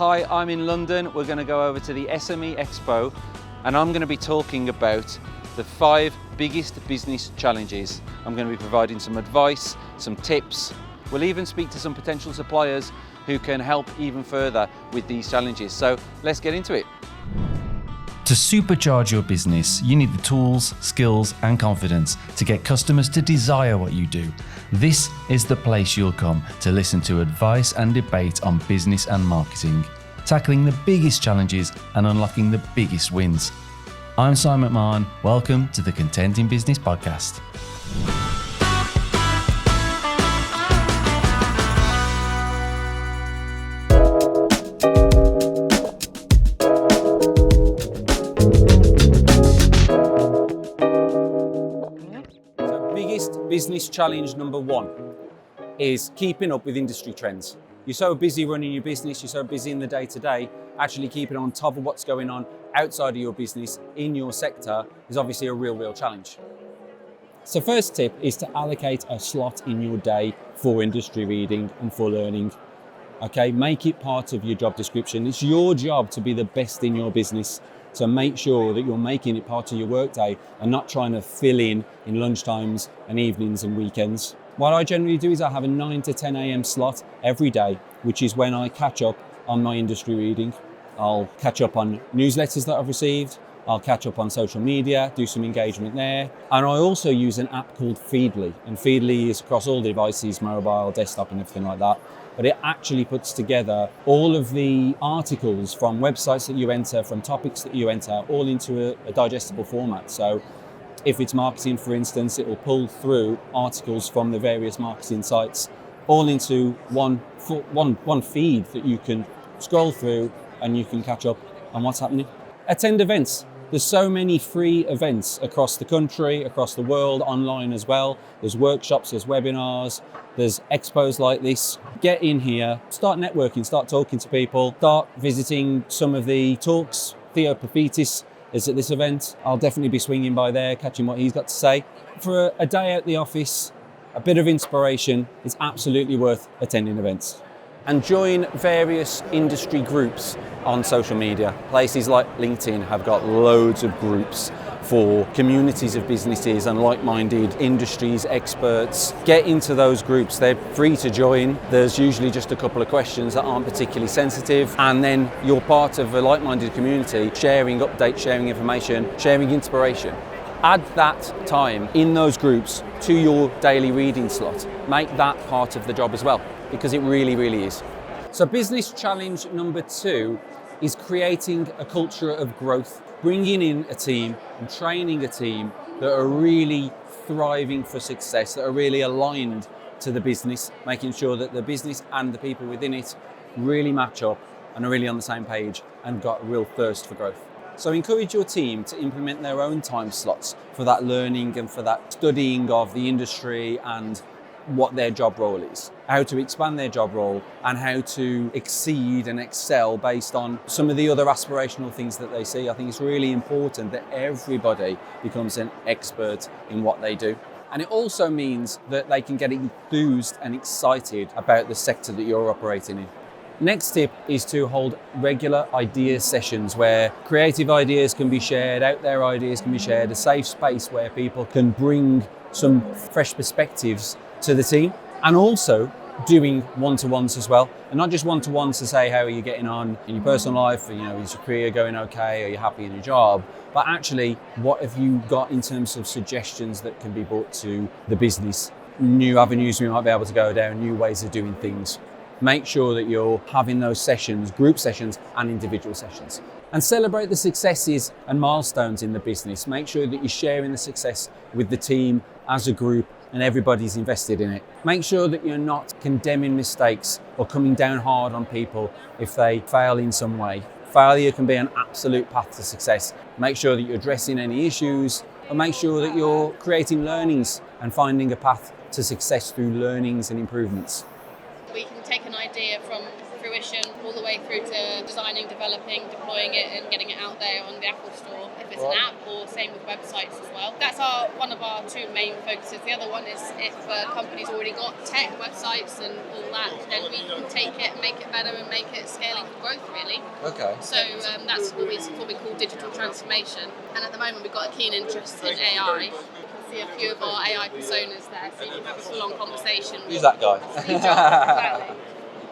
Hi, I'm in London. We're going to go over to the SME-XPO and I'm going to be talking about the 5 biggest business challenges. I'm going to be providing some advice, some tips. We'll even speak to some potential suppliers who can help even further with these challenges. So let's get into it. To supercharge your business, you need the tools, skills, and confidence to get customers to desire what you do. This is the place you'll come to listen to advice and debate on business and marketing, tackling the biggest challenges and unlocking the biggest wins. I'm Si McMahon. Welcome to the Content in Business podcast. Business challenge number 1 is keeping up with industry trends. You're so busy running your business, you're so busy in the day-to-day, actually keeping on top of what's going on outside of your business, in your sector, is obviously a real challenge. So first tip is to allocate a slot in your day for industry reading and for learning. Okay, make it part of your job description. It's your job to be the best in your business. So make sure that you're making it part of your workday and not trying to fill in lunchtimes and evenings and weekends. What I generally do is I have a 9 to 10 a.m. slot every day, which is when I catch up on my industry reading. I'll catch up on newsletters that I've received. I'll catch up on social media, do some engagement there. And I also use an app called Feedly. And Feedly is across all devices, mobile, desktop and everything like that. But it actually puts together all of the articles from websites that you enter, from topics that you enter, all into a digestible format. So if it's marketing, for instance, it will pull through articles from the various marketing sites all into one feed that you can scroll through and you can catch up on what's happening. Attend events. There's so many free events across the country, across the world, online as well. There's workshops, there's webinars, there's expos like this. Get in here, start networking, start talking to people, start visiting some of the talks. Si McMahon is at this event. I'll definitely be swinging by there, catching what he's got to say. For a day out the office, a bit of inspiration, it's absolutely worth attending events. And join various industry groups on social media. Places like LinkedIn have got loads of groups for communities of businesses and like-minded industries, experts. Get into those groups. They're free to join. There's usually just a couple of questions that aren't particularly sensitive. And then you're part of a like-minded community, sharing updates, sharing information, sharing inspiration. Add that time in those groups to your daily reading slot. Make that part of the job as well, because it really is. So business challenge number 2 is creating a culture of growth, bringing in a team and training a team that are really thriving for success, that are really aligned to the business, making sure that the business and the people within it really match up and are really on the same page and got a real thirst for growth. So encourage your team to implement their own time slots for that learning and for that studying of the industry and what their job role is, how to expand their job role and how to exceed and excel based on some of the other aspirational things that they see. I think it's really important that everybody becomes an expert in what they do. And it also means that they can get enthused and excited about the sector that you're operating in. Next tip is to hold regular idea sessions where creative ideas can be shared, out there ideas can be shared, a safe space where people can bring some fresh perspectives to the team, and also doing one-to-ones as well. And not just one-to-ones to say, how are you getting on in your personal life? Is your career going okay? Are you happy in your job? But actually, what have you got in terms of suggestions that can be brought to the business? New avenues we might be able to go down, new ways of doing things. Make sure that you're having those sessions, group sessions and individual sessions. And celebrate the successes and milestones in the business. Make sure that you're sharing the success with the team as a group and everybody's invested in it. Make sure that you're not condemning mistakes or coming down hard on people if they fail in some way. Failure can be an absolute path to success. Make sure that you're addressing any issues and make sure that you're creating learnings and finding a path to success through learnings and improvements. We can take an idea from through fruition, all the way through to designing, developing, deploying it and getting it out there on the Apple Store if it's an app, or same with websites as well. That's one of our two main focuses. The other one is if a company's already got tech, websites and all that, then we can take it and make it better and make it scaling for growth really. Okay. So that's what we call digital transformation. And at the moment we've got a keen interest in AI. See a few of our AI personas there, so you can have a full-on conversation with Who's that guy? Steve Jobs, exactly.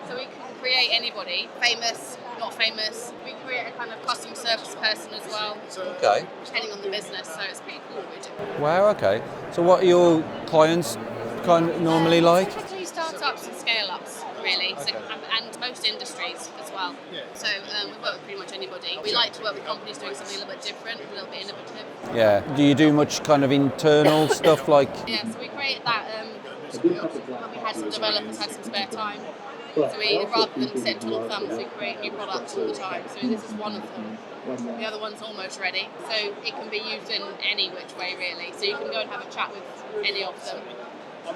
So we can create anybody, famous, not famous. We create a kind of customer service person as well, Okay. depending on the business, so it's pretty cool. We do. Wow, okay. So what are your clients kind of normally like? Typically startups and scale-ups, really, Okay. and most industries as well. So we work with pretty much anybody. We like to work with companies doing something a little bit different, a little bit innovative. Yeah. Do you do much kind of internal stuff like? Yeah, so we created that when we had some developers had some spare time. So we, rather than sit and twiddle thumbs, we create new products all the time. So this is one of them. The other one's almost ready. So it can be used in any which way really. So you can go and have a chat with any of them.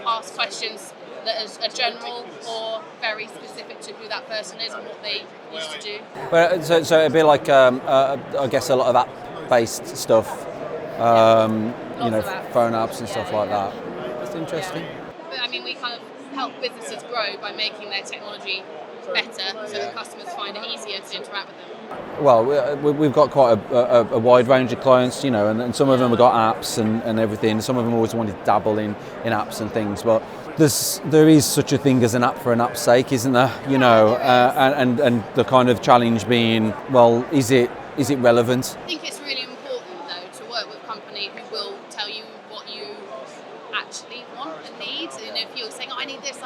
Ask questions that are general or very specific to who that person is and what they used to do. But so it'd be like I guess a lot of app-based stuff. You know, Lots of apps. phone apps and stuff Yeah, like yeah. that. That's interesting. But I mean, we kind of help businesses grow by making their technology better so that customers find it easier to interact with them. Well, we've got quite a wide range of clients, you know, and some of them have got apps and everything. Some of them always wanted to dabble in apps and things, but there is such a thing as an app for an app's sake, isn't there? You know, and the kind of challenge being, well, is it relevant? I think it's really important, though, to work with a company who will tell you what you actually want and need. And if you're saying, I need this,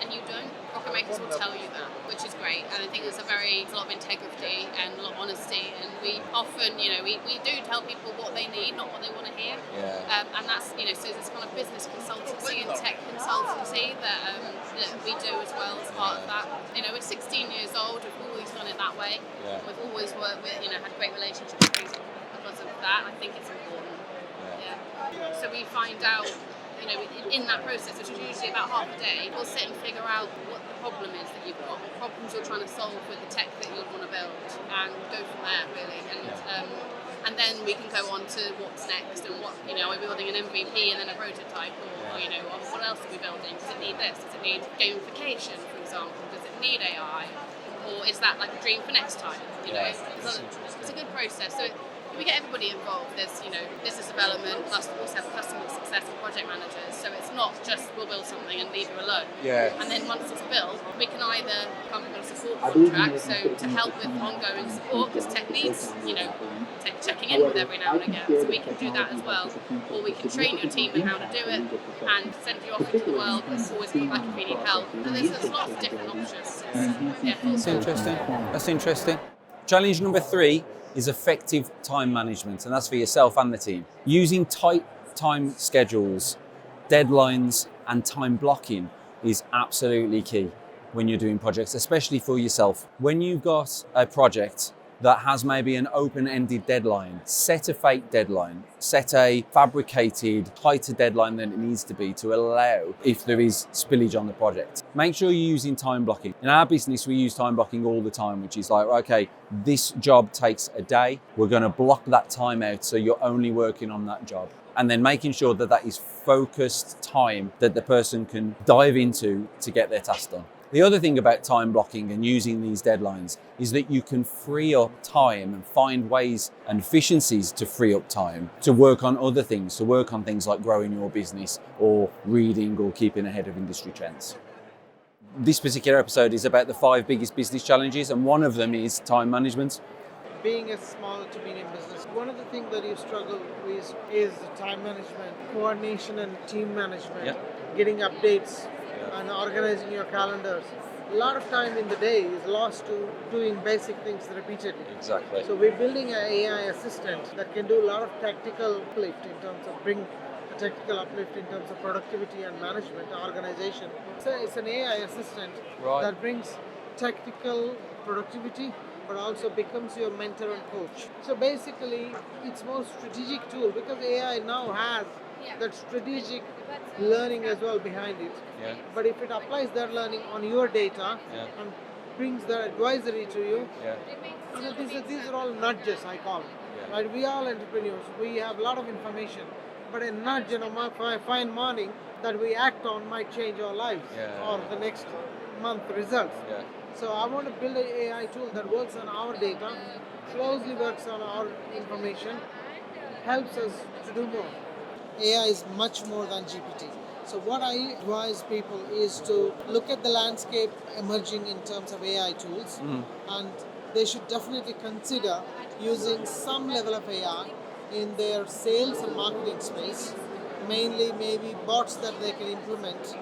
and you don't, rocket makers will tell you that, which is great. And I think there's a lot of integrity and a lot of honesty. And we often, you know, we do tell people what they need, not what they want to hear. Yeah. And that's, you know, so there's kind of business consultancy and tech consultancy that we do as well as part of that. You know, we're 16 years old, we've always done it that way. Yeah. We've always worked with, you know, had great relationships with people because of that. I think it's important. Yeah. So we find out, you know, in that process, which is usually about half a day, we'll sit and figure out what the problem is that you've got, what problems you're trying to solve with the tech that you'd want to build, and go from there, really. And then we can go on to what's next and what, you know, are we building an MVP and then a prototype, or you know, what else are we building? Does it need this? Does it need gamification, for example? Does it need AI? Or is that like a dream for next time? You know, it's a good process. So we get everybody involved. There's, you know, business development, plus we also have customer success and project managers. So it's not just we'll build something and leave you alone. Yeah. And then once it's built, we can either come with a support contract, so to help with ongoing support, because tech needs, you know, checking in with every now and again. So we can do that as well. Or we can train your team in how to do it and send you off into the world, but always come back if you need help. And there's lots of different options. That's interesting. That's interesting. Challenge number 3 is effective time management, and that's for yourself and the team. Using tight time schedules, deadlines, and time blocking is absolutely key when you're doing projects, especially for yourself. When you've got a project that has maybe an open-ended deadline, set a fake deadline, set a fabricated, tighter deadline than it needs to be to allow if there is spillage on the project. Make sure you're using time blocking. In our business, we use time blocking all the time, which is like, okay, this job takes a day. We're gonna block that time out so you're only working on that job. And then making sure that that is focused time that the person can dive into to get their task done. The other thing about time blocking and using these deadlines is that you can free up time and find ways and efficiencies to free up time to work on other things, to work on things like growing your business or reading or keeping ahead of industry trends. This particular episode is about the 5 biggest business challenges, and one of them is time management. Being a small to medium business, one of the things that you struggle with is time management, coordination and team management, getting updates and organizing your calendars. A lot of time in the day is lost to doing basic things repeatedly. Exactly. So we're building an AI assistant that can do a lot of tactical uplift in terms of bring a technical uplift in terms of productivity and management, organization. So it's an AI assistant that brings technical productivity, but also becomes your mentor and coach. So basically, it's more strategic tool because AI now has that strategic learning as well behind it. But if it applies that learning on your data and brings the advisory to you. Yeah. So these are all nudges, I call. Yeah. Right? We are all entrepreneurs. We have a lot of information, but a nudge in a fine morning that we act on might change our lives or the next month results. Yeah. So I want to build an AI tool that works on our data, closely works on our information, helps us to do more. AI is much more than GPT. So what I advise people is to look at the landscape emerging in terms of AI tools, and they should definitely consider using some level of AI in their sales and marketing space, mainly maybe bots that they can implement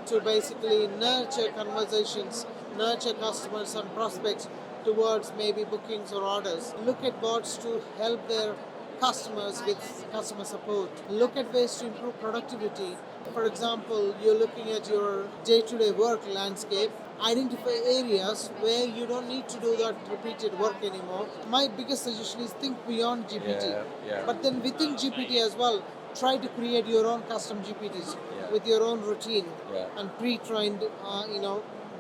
to basically nurture conversations, nurture customers and prospects towards maybe bookings or orders. Look at bots to help their customers with customer support. Look at ways to improve productivity. For example, you're looking at your day-to-day work landscape. Identify areas where you don't need to do that repeated work anymore. My biggest suggestion is think beyond GPT. But then within GPT as well, try to create your own custom GPTs with your own routine and pre-trained,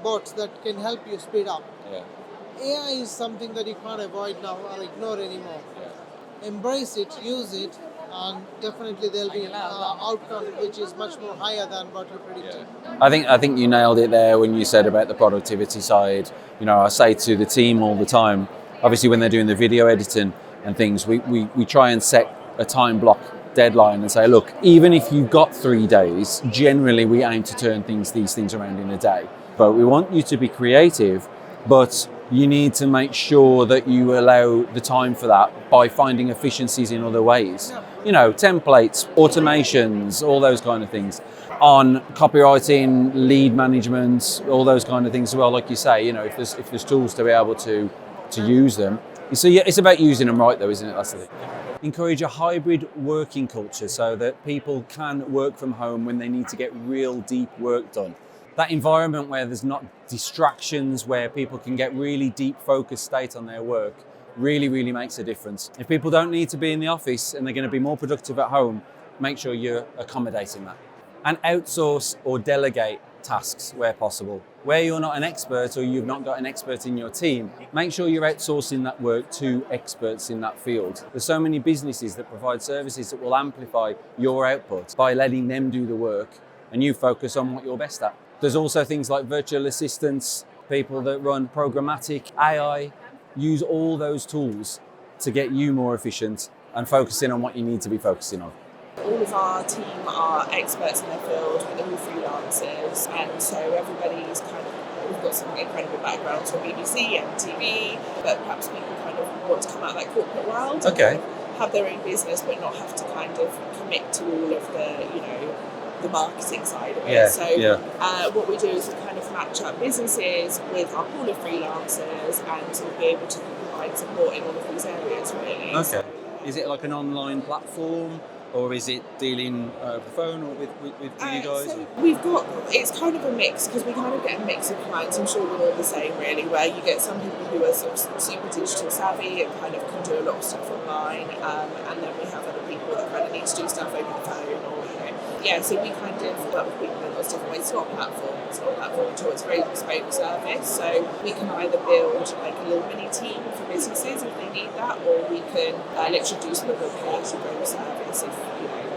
bots that can help you speed up. AI is something that you can't avoid now or ignore anymore. Embrace it, use it, and definitely there'll be an outcome which is much more higher than what you predicted. I think you nailed it there when you said about the productivity side. I say to the team all the time, obviously when they're doing the video editing and things, we try and set a time block deadline and say, look, even if you've got 3 days, generally we aim to turn these things around in a day. But we want you to be creative, but you need to make sure that you allow the time for that by finding efficiencies in other ways. Templates, automations, all those kind of things. On copywriting, lead management, all those kind of things as well. Like you say, if there's tools to be able to use them. So it's about using them right though, isn't it? That's the thing. Encourage a hybrid working culture so that people can work from home when they need to get real deep work done. That environment where there's not distractions, where people can get really deep focused state on their work really, really makes a difference. If people don't need to be in the office and they're going to be more productive at home, make sure you're accommodating that. And outsource or delegate tasks where possible. Where you're not an expert or you've not got an expert in your team, make sure you're outsourcing that work to experts in that field. There's so many businesses that provide services that will amplify your output by letting them do the work and you focus on what you're best at. There's also things like virtual assistants, people that run programmatic, AI, use all those tools to get you more efficient and focusing on what you need to be focusing on. All of our team are experts in their field, they're all freelancers, and so everybody's we've got some incredible backgrounds from BBC and TV, but perhaps people kind of want to come out of that corporate world and have their own business but not have to kind of commit to all of the marketing side of it. What we do is we kind of match up businesses with our pool of freelancers and to be able to provide support in all of these areas really. Okay. Is it like an online platform? Or is it dealing over the phone or with you guys? So it's kind of a mix because we kind of get a mix of clients. I'm sure we're all the same really, where you get some people who are sort of super digital savvy and kind of can do a lot of stuff online, and then we have other people that kind of need to do stuff over the phone so we kind of work with people in lots of different ways. It's not a platform at all, it's a very bespoke service, so we can either build like a little mini team for businesses if they need that, or we can literally do some of the pay-as-you-go service if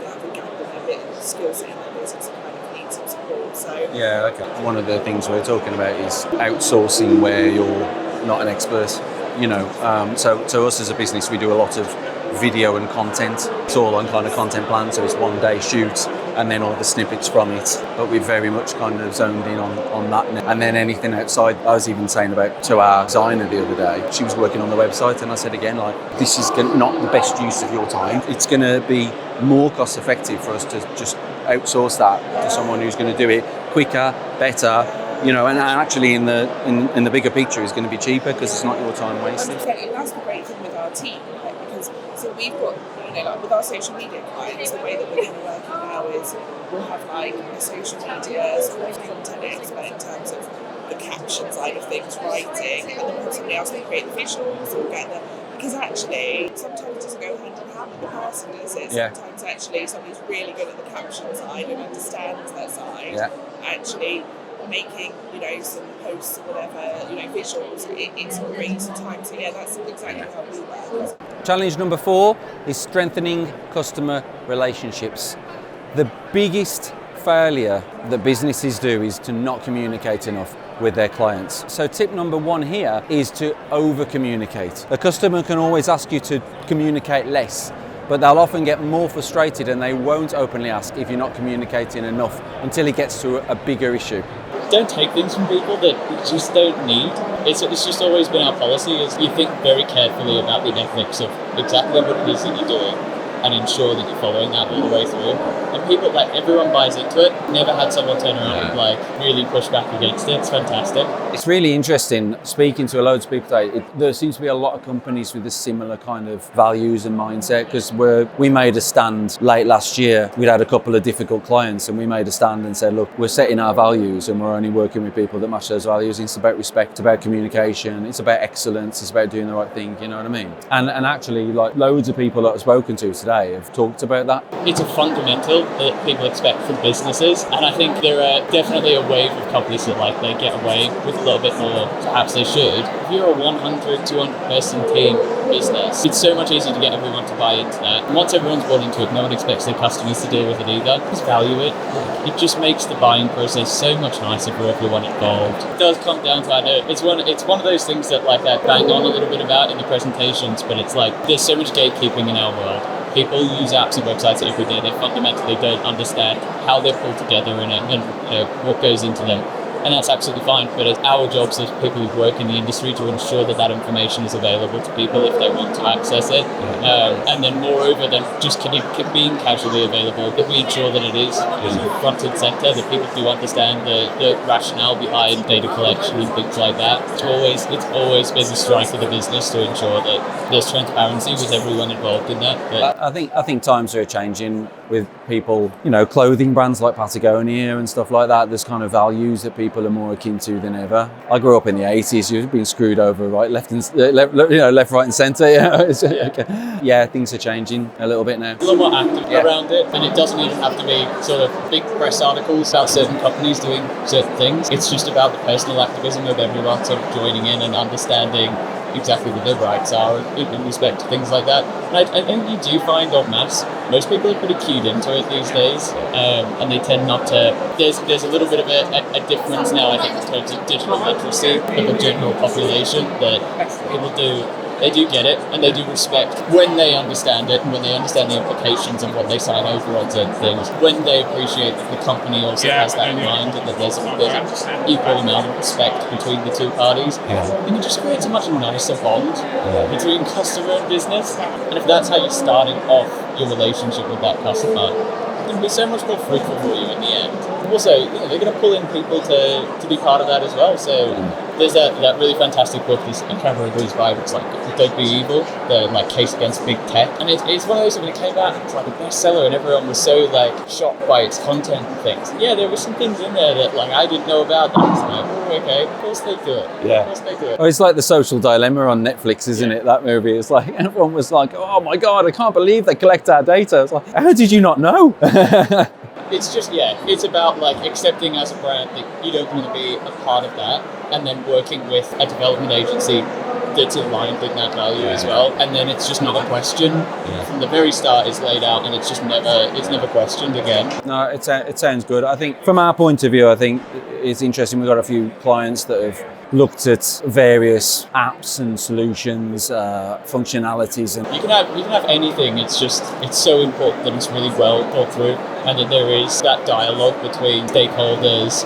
they have a gap in their skill set in their business and kind of need some support. So one of the things we're talking about is outsourcing where you're not an expert. So us as a business, we do a lot of video and content. It's all on kind of content plan, so it's 1 day shoot and then all the snippets from it. But we're very much kind of zoned in on that. And then anything outside, I was even saying to our designer the other day, she was working on the website and I said again, this is not the best use of your time. It's going to be more cost effective for us to just outsource that to someone who's going to do it quicker, better, and actually in the bigger picture is going to be cheaper because it's not your time wasted. And that's the great thing with our team, because we've got, with our social media clients, the way that we're going to work now is we'll have a social media content expert in terms of the caption side of things, writing, and then we'll have somebody else that create the visuals or get the. Because actually, sometimes it doesn't go hand in hand with the person, does it? Sometimes actually somebody's really good at the caption side and understands that side. Actually making, some posts or whatever, visuals, it's not really some time. So yeah, that's exactly how we work. Challenge number 4 is strengthening customer relationships. The biggest failure that businesses do is to not communicate enough with their clients. So tip number 1 here is to over communicate. A customer can always ask you to communicate less, but they'll often get more frustrated and they won't openly ask if you're not communicating enough until it gets to a bigger issue. Don't take things from people that you just don't need. It's just always been our policy is you think very carefully about the ethics of exactly what it is that you're doing and ensure that you're following that all the way through. And people, everyone buys into it. Never had someone turn around and really push back against it. It's fantastic. It's really interesting speaking to loads of people today. There seems to be a lot of companies with a similar kind of values and mindset, because we made a stand late last year. We'd had a couple of difficult clients and we made a stand and said, look, we're setting our values and we're only working with people that match those values. It's about respect, it's about communication, it's about excellence, it's about doing the right thing, you know what I mean? And actually, loads of people that I've spoken to today have talked about that. It's a fundamental that people expect from businesses, and I think there are definitely a wave of companies that they get away with a little bit more, perhaps they should. If you're a 100, 200 person team business, it's so much easier to get everyone to buy into that. And once everyone's bought into it, no one expects their customers to deal with it either. Just value it. It just makes the buying process so much nicer for everyone involved. It does come down to, I know, it's one of those things that I bang on a little bit about in the presentations, but it's there's so much gatekeeping in our world. People use apps and websites every day. They fundamentally don't understand how they're pulled together and what goes into them. And that's absolutely fine, but it's our jobs as people who work in the industry to ensure that information is available to people if they want to access it. And then moreover than just being casually available, that we ensure that it is front and centre, that people do understand the rationale behind data collection and things like that. It's always been the strength of the business to ensure that there's transparency with everyone involved in that. But I think times are changing with people, clothing brands like Patagonia and stuff like that. There's kind of values that people are more akin to than ever. I grew up in the 80s. You've been screwed over, right, left, right, and centre. Yeah, things are changing a little bit now. A little more active around it, and it doesn't even have to be sort of big press articles about certain companies doing certain things. It's just about the personal activism of everyone sort of joining in and understanding exactly what their rights are in respect to things like that. And I think you do find en masse, most people are pretty keyed into it these days, and they tend not to. There's a little bit of a difference now, I think, in terms of digital literacy of the general population, that people they do get it, and they do respect when they understand it and when they understand the implications of what they sign over on certain things, when they appreciate that the company also has that in mind and that there's an equal amount of respect between the two parties. And it just creates a much nicer bond between customer and business. And if that's how you're starting off your relationship with that customer, it's going to be so much more fruitful for you in the end. Also, they're going to pull in people to be part of that as well. So there's that really fantastic book, I can't remember who it's by, but it's Don't Be Evil, the case against big tech. And it's one of those that when it came out, it's a bestseller, and everyone was so shocked by its content and things. Yeah, there were some things in there that I didn't know about. And I was okay, of course they do it. Yeah. Of course they do it. Oh, it's like The Social Dilemma on Netflix, isn't it? That movie. It's everyone was oh my God, I can't believe they collect our data. It's how did you not know? It's just, it's about accepting as a brand that you don't want to be a part of that, and then working with a development agency that's aligned with that value as well. And then it's just not a question. From the very start it's laid out, and it's never questioned again. No, it sounds good. I think from our point of view, I think it's interesting. We've got a few clients that have looked at various apps and solutions, functionalities, and you can have anything. It's so important that it's really well thought through, and that there is that dialogue between stakeholders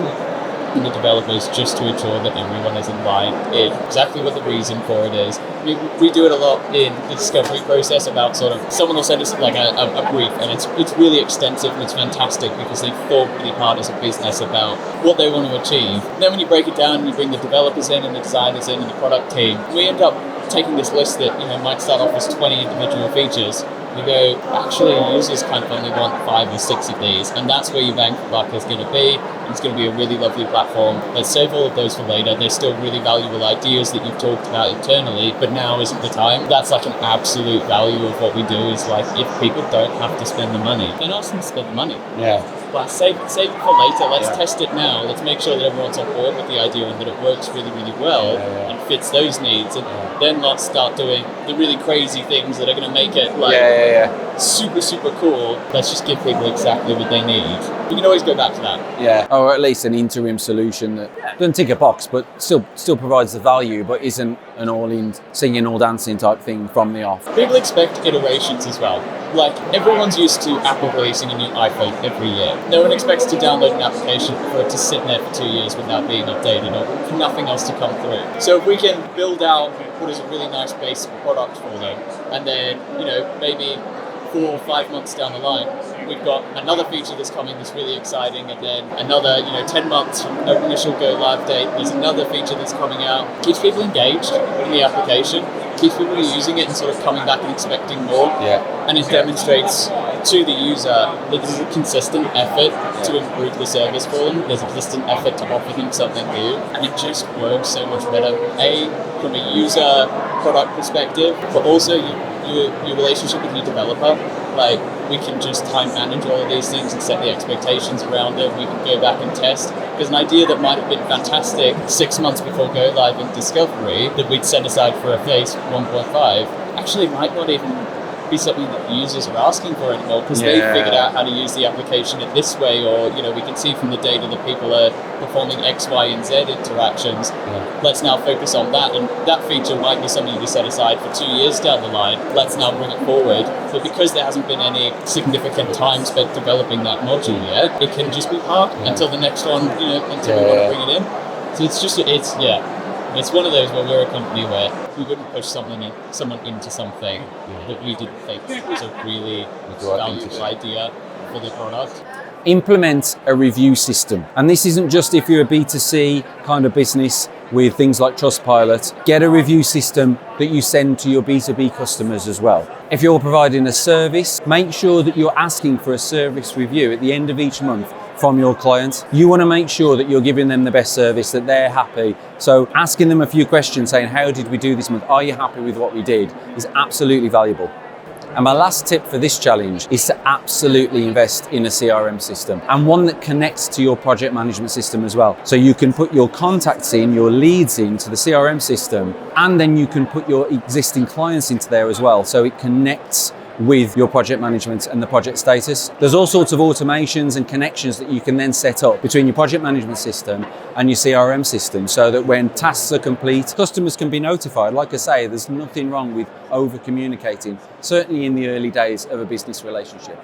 and the developers, just to ensure that everyone is in line in exactly what the reason for it is. We do it a lot in the discovery process about sort of, someone will send us a brief, and it's really extensive and it's fantastic because they've thought really hard as a business about what they want to achieve. And then when you break it down and you bring the developers in and the designers in and the product team, we end up taking this list that might start off as 20 individual features. We go, actually users kind of only want 5 or 6 of these, and that's where your bang for buck is going to be. It's going to be a really lovely platform. Let's save all of those for later. There's still really valuable ideas that you've talked about internally, but now isn't the time. That's an absolute value of what we do, is if people don't have to spend the money, then ask them to spend the money. Yeah. but save it for later. Let's test it now. Let's make sure that everyone's on board with the idea and that it works really, really well and fits those needs. And then let's start doing the really crazy things that are going to make it super, super cool. Let's just give people exactly what they need. We can always go back to that. Yeah, or at least an interim solution that doesn't tick a box, but still provides the value, but isn't an all-in singing, all dancing type thing from the off. People expect iterations as well. Like, everyone's used to Apple releasing a new iPhone every year. No one expects to download an application for it to sit there for 2 years without being updated or for nothing else to come through. So if we can build out what is a really nice base product for them, and then, maybe 4 or 5 months down the line, we've got another feature that's coming that's really exciting, and then another, 10 months from initial go live date, there's another feature that's coming out. Keeps people engaged in the application, keeps people using it and sort of coming back and expecting more. And it demonstrates to the user that there's a consistent effort to improve the service for them. There's a consistent effort to offer them something new, and it just works so much better. From a user product perspective, but also your relationship with your developer. Like, we can just time manage all of these things and set the expectations around it. We can go back and test. Because an idea that might have been fantastic 6 months before go live in discovery that we'd set aside for a phase 1.5 actually might not even be something that users are asking for anymore, because they figured out how to use the application in this way, or we can see from the data that people are performing X, Y, and Z interactions. Let's now focus on that, and that feature might be something we set aside for 2 years down the line. Let's now bring it forward. But because there hasn't been any significant time spent developing that module yet, it can just be parked until the next one, until we want to bring it in. So it's one of those where we're a company where we wouldn't push someone into something that we didn't think was a really valuable idea for the product. Implement a review system. And this isn't just if you're a B2C kind of business with things like Trustpilot. Get a review system that you send to your B2B customers as well. If you're providing a service, make sure that you're asking for a service review at the end of each month from your client. You want to make sure that you're giving them the best service, that they're happy. So asking them a few questions saying, how did we do this month? Are you happy with what we did? Is absolutely valuable. And my last tip for this challenge is to absolutely invest in a CRM system, and one that connects to your project management system as well. So you can put your contacts in, your leads into the CRM system, and then you can put your existing clients into there as well. So it connects with your project management and the project status. There's all sorts of automations and connections that you can then set up between your project management system and your CRM system, so that when tasks are complete, customers can be notified. Like I say, there's nothing wrong with over communicating, certainly in the early days of a business relationship.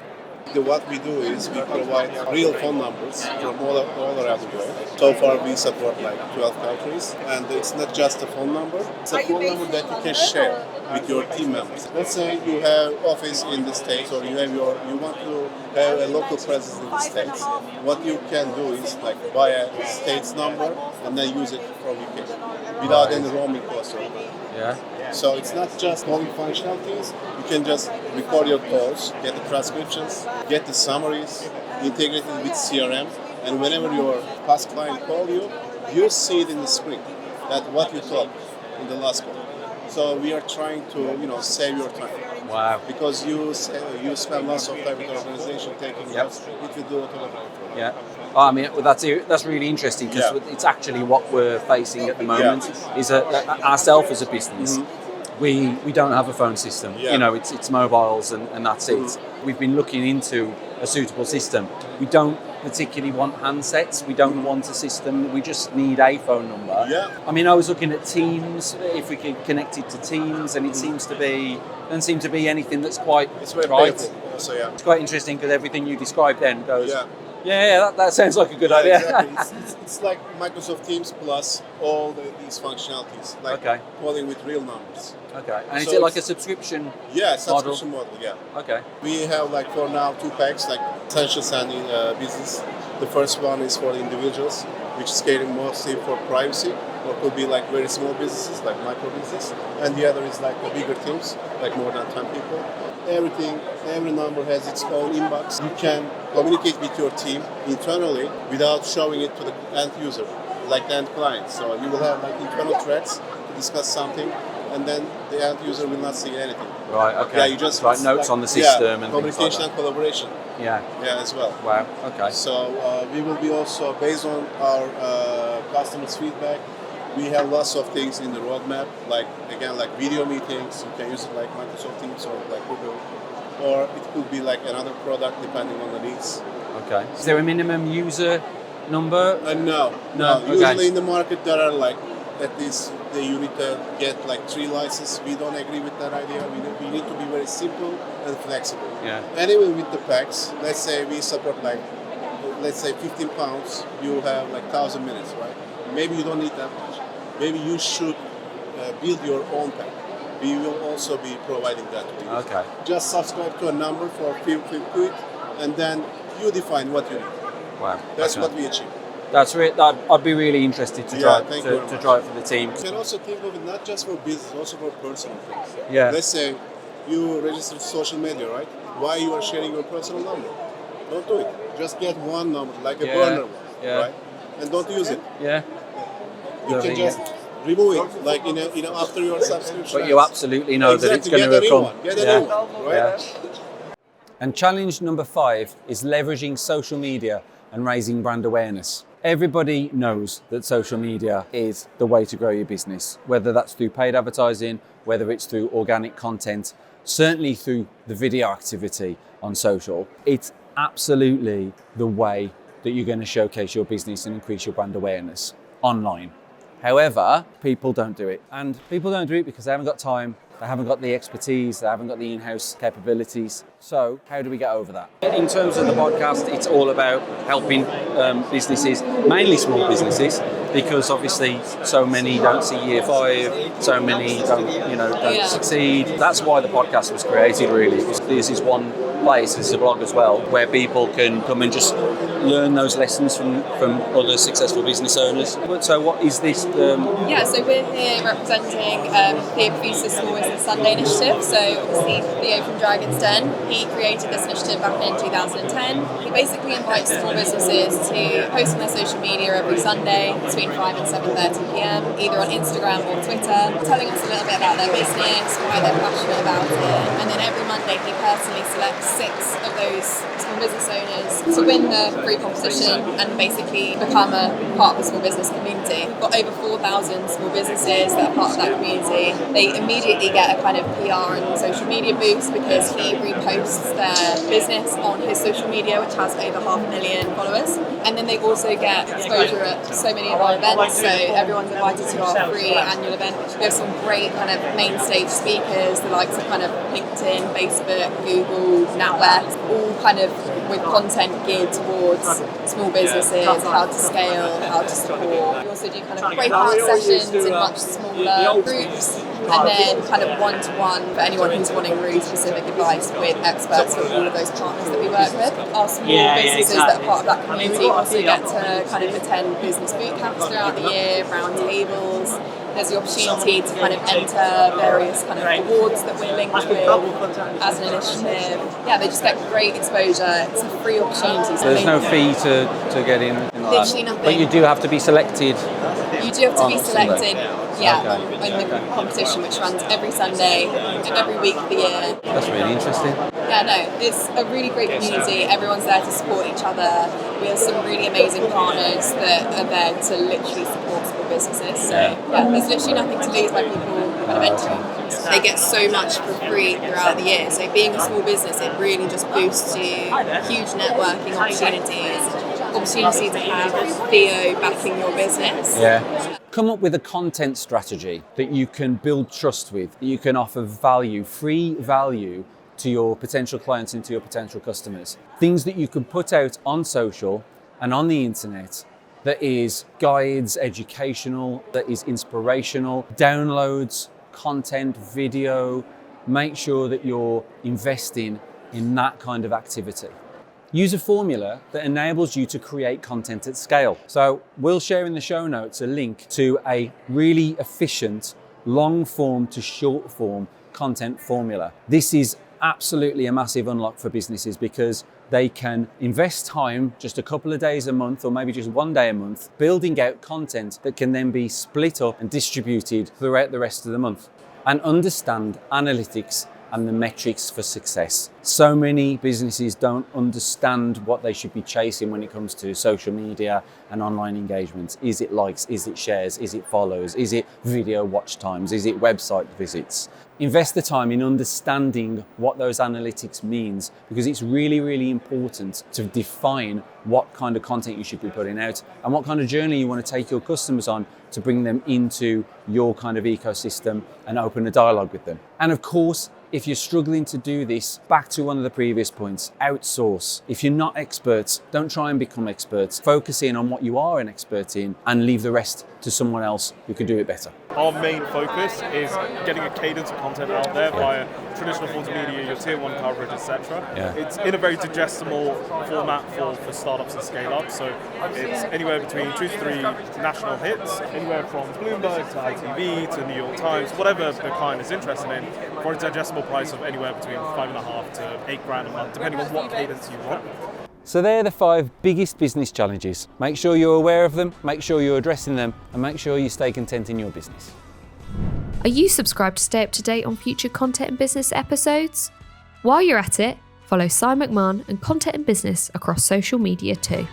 What we do is we provide real phone numbers from all around the world. So far we support like 12 countries, and it's not just a phone number, it's a phone number that you can share with your team members. Let's say you have office in the States, or you want to have a local presence in the States. What you can do is like buy a States number and then use it from UK without any roaming costs. So it's not just calling functionalities. You can just record your calls, get the transcriptions, get the summaries, integrate it with CRM, and whenever your past client calls you, you see it in the screen that what you talked in the last call. So we are trying to save your time. Wow. Because you spend lots of time with the organization taking notes, it will do automatically. Yeah. I mean, that's really interesting, because it's actually what we're facing at the moment is ourselves as a business. We don't have a phone system. It's mobiles and that's it. We've been looking into a suitable system. We don't particularly want handsets. We don't want a system. We just need a phone number. I mean, I was looking at Teams, if we could connect it to Teams, and it doesn't seem to be anything that's quite right. Also, It's quite interesting, because everything you described then goes, that sounds like a good idea. Exactly. It's like Microsoft Teams plus all these functionalities, like calling with real numbers. Okay, and is it like a subscription? Subscription model. Okay. We have like for now 2 packs, like essentials and business. The first one is for the individuals, which is catering mostly for privacy, or could be like very small businesses, like micro business, and the other is like the bigger teams, like more than 10 people. Every number has its own inbox. You can communicate with your team internally without showing it to the end user, like the end client. So you will have like internal threads to discuss something, and then the end user will not see anything. Right. Okay. Yeah, you just write notes on the system and things like communication that. and collaboration. Yeah. Yeah, as well. Wow. Okay. So we will be also based on our customers' feedback. We have lots of things in the roadmap, like video meetings. You can use it like Microsoft Teams or like Google, or it could be like another product depending on the needs. Okay. Is there a minimum user number? No. Okay. Usually in the market there are like at least you need to get like 3 licenses. We don't agree with that idea. We need to be very simple and flexible. Yeah. And even with the packs, let's say we support like, let's say 15 pounds, you have like 1,000 minutes, right? Maybe you don't need that much. Maybe you should build your own pack. We will also be providing that to you. Okay. Just subscribe to a number for Feel Quick, and then you define what you need. Wow. That's what we achieve. That's I'd be really interested to try to try it for the team. You can also think of it not just for business, also for personal things. Yeah. Let's say you register social media, right? Why you are sharing your personal number? Don't do it. Just get one number, like a burner one, right? And don't use it. Yeah. You can just remove it, like after your subscription. But you absolutely know that it's going to come. Get a new one, right? Yeah. And challenge number 5 is leveraging social media and raising brand awareness. Everybody knows that social media is the way to grow your business, whether that's through paid advertising, whether it's through organic content, certainly through the video activity on social. It's absolutely the way that you're going to showcase your business and increase your brand awareness online. However, people don't do it. And people don't do it because they haven't got time, they haven't got the expertise, they haven't got the in-house capabilities. So how do we get over that? In terms of the podcast, it's all about helping businesses, mainly small businesses, because obviously so many don't see year 5, so many don't succeed. That's why the podcast was created, really. This is one place, this is a blog as well, where people can come and just learn those lessons from other successful business owners. So what is this? So we're here representing the EP16 Small Business Sunday initiative. So obviously Theo from Dragon's Den, he created this initiative back in 2010. He basically invites small businesses to post on their social media every Sunday between 5 and 7:30 p.m, either on Instagram or Twitter, telling us a little bit about their business, why they're passionate about it. And then every Monday he personally selects 6 of those small business owners to win the free competition and basically become a part of the small business community. We've got over 4,000 small businesses that are part of that community. They immediately get a kind of PR and social media boost because he reposts their business on his social media, which has over 500,000 followers. And then they also get exposure at so many of our events. So everyone's invited to our free annual event. We have some great kind of main stage speakers, the likes of kind of LinkedIn, Facebook, Google, NatWest, all kind of with content geared towards small businesses, how to scale, how to support. We also do kind of breakout sessions in much smaller groups, and then kind of one-to-one for anyone who's wanting really specific advice with experts from all of those partners that we work with. Our small businesses that are part of that community also get to kind of attend business boot camps throughout the year, round tables. There's the opportunity to kind of enter various kind of awards that we're linked with as an initiative. Yeah, they just get great exposure. It's a free opportunity. So there's no fee to get in? Literally nothing. But you do have to be selected? You do have to be selected. Sunday. In the competition, which runs every Sunday and every week of the year. That's really interesting. Yeah, no, it's a really great community. Everyone's there to support each other. We have some really amazing partners that are there to literally support small businesses. So yeah, there's literally nothing to lose by people kind of entering. They get so much for free throughout the year. So being a small business, it really just boosts you. Huge networking opportunities. Opportunity to have Theo backing your business. Yeah. Come up with a content strategy that you can build trust with, that you can offer value, free value to your potential clients and to your potential customers. Things that you can put out on social and on the internet that is guides, educational, that is inspirational, downloads, content, video. Make sure that you're investing in that kind of activity. Use a formula that enables you to create content at scale. So we'll share in the show notes a link to a really efficient long form to short form content formula. This is absolutely a massive unlock for businesses because they can invest time, just a couple of days a month or maybe just one day a month, building out content that can then be split up and distributed throughout the rest of the month. and understand analytics and the metrics for success. So many businesses don't understand what they should be chasing when it comes to social media and online engagements. Is it likes? Is it shares? Is it follows? Is it video watch times? Is it website visits? Invest the time in understanding what those analytics means, because it's really, really important to define what kind of content you should be putting out and what kind of journey you want to take your customers on to bring them into your kind of ecosystem and open a dialogue with them. And of course, if you're struggling to do this, back to one of the previous points, outsource. If you're not experts, don't try and become experts. Focus in on what you are an expert in and leave the rest to someone else who can do it better. Our main focus is getting a cadence of content out there via traditional forms of media, your tier 1 coverage, etc. It's in a very digestible format for startups and scale-ups. So it's anywhere between 2 to 3 national hits, anywhere from Bloomberg to ITV to New York Times, whatever the client is interested in, for a digestible price of anywhere between $5.5 to $8,000 a month, depending on what cadence you want. So they're the 5 biggest business challenges. Make sure you're aware of them, make sure you're addressing them, and make sure you stay content in your business. Are you subscribed to stay up to date on future Content and Business episodes? While you're at it, follow Si McMahon and Content and Business across social media too.